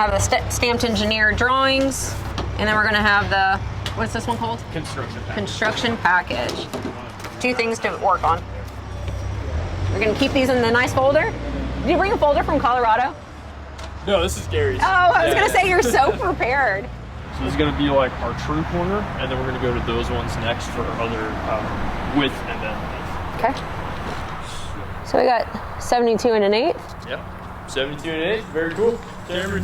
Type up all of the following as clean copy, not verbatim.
have the stamped engineer drawings, and then we're gonna have the, what's this one called? Construction package. Construction package. 2 things to work on. We're gonna keep these in the nice folder. Did you bring a folder from Colorado? No, this is Gary's. Oh, I was gonna say you're so prepared. So this is gonna be like our true corner, and then we're gonna go to those ones next for other width and then length. Okay. So we got 72 and an 8. Yep. 72 and 8. Very cool. Camera.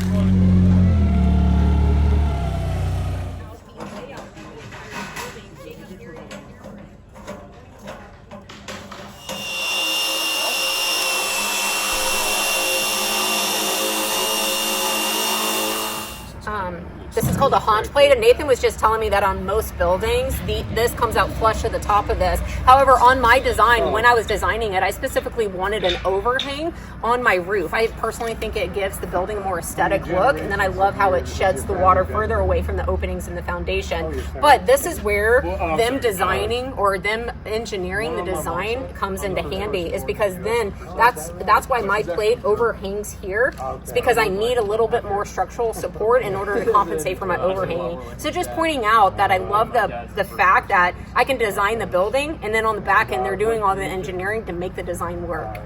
This is called a haunch plate, and Nathan was just telling me that on most buildings, this comes out flush to the top of this. However, on my design, when I was designing it, I specifically wanted an overhang on my roof. I personally think it gives the building a more aesthetic look, and then I love how it sheds the water further away from the openings in the foundation. But this is where them designing or them engineering the design comes into handy, is because then that's why my plate overhangs here. It's because I need a little bit more structural support in order to compensate for my overhanging. So just pointing out that I love the fact that I can design the building, and then on the back end they're doing all the engineering to make the design work.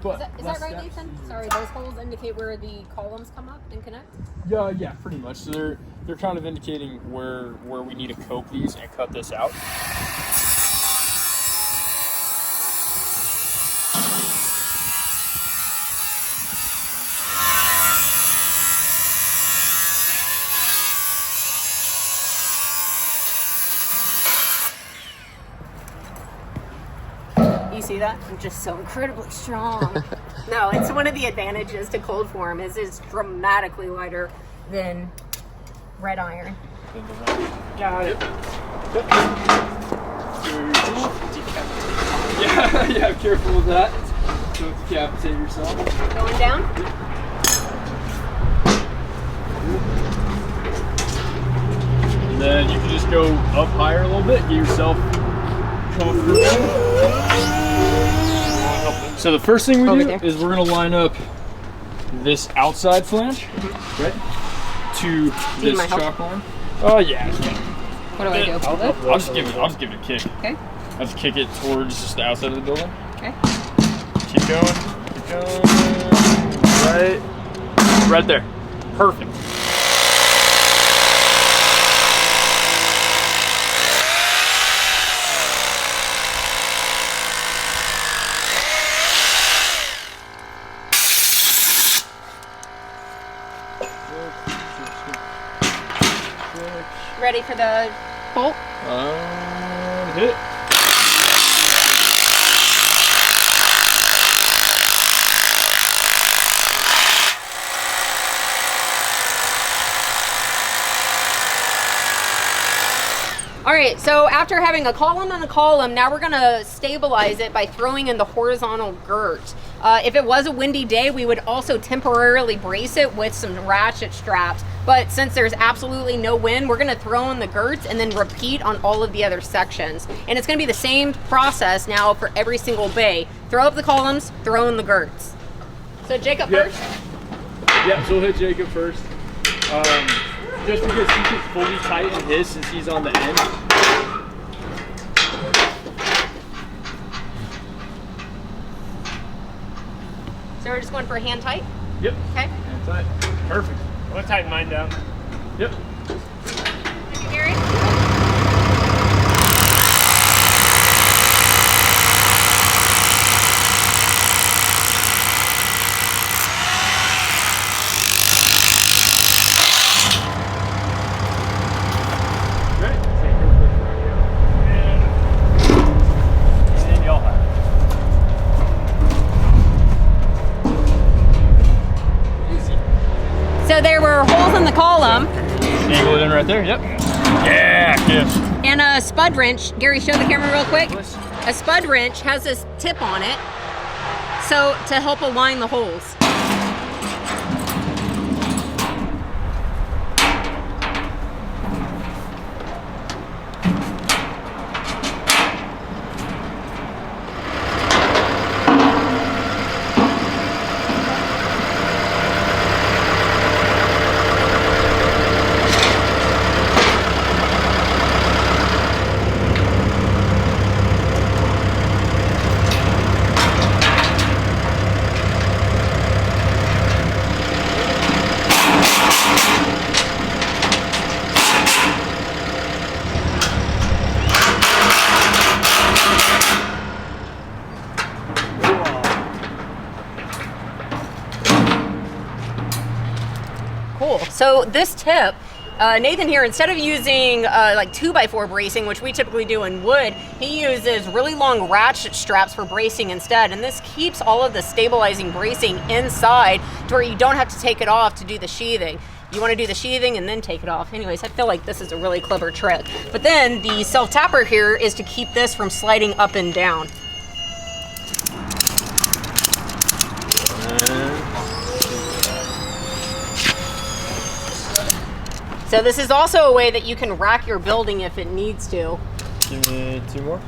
Is that right, Nathan? Sorry, those holes indicate where the columns come up and connect? Yeah, pretty much. So they're kind of indicating where we need to cope these and cut this out. You see that? I'm just so incredibly strong. No, it's one of the advantages to cold form is it's dramatically lighter than red iron. Got it. Yeah, careful with that. Don't decapitate yourself. Going down? And then you can just go up higher a little bit, get yourself comfortable. So the first thing we do is we're going to line up this outside flange, right, to this chalk line. Oh yeah. What do I do? I'll just give it a kick. Okay. I'll just kick it towards just the outside of the building. Okay. Keep going. Right there. Perfect. Ready for the bolt? Hit it. All right, so after having a column and a column, now we're gonna stabilize it by throwing in the horizontal girt. If it was a windy day, we would also temporarily brace it with some ratchet straps. But since there's absolutely no wind, we're gonna throw in the girts and then repeat on all of the other sections. And it's gonna be the same process now for every single bay. Throw up the columns, throw in the girts. So Jacob first? Yeah, so we'll hit Jacob first. Just because he can fully tighten his since he's on the end. So we're just going for a hand tight? Yep. Okay. Hand tight. Perfect. I'm gonna tighten mine down. Yep. Thank you, Gary. So there were holes in the column. Angle it in right there, yep. Yeah, yes. And a spud wrench. Gary, show the camera real quick. A spud wrench has this tip on it, so to help align the holes. Cool. So this tip, Nathan here, instead of using like 2x4 bracing, which we typically do in wood, he uses really long ratchet straps for bracing instead. And this keeps all of the stabilizing bracing inside to where you don't have to take it off to do the sheathing. You want to do the sheathing and then take it off. Anyways, I feel like this is a really clever trick. But then the self-tapper here is to keep this from sliding up and down. So this is also a way that you can rack your building if it needs to. Give me 2 more.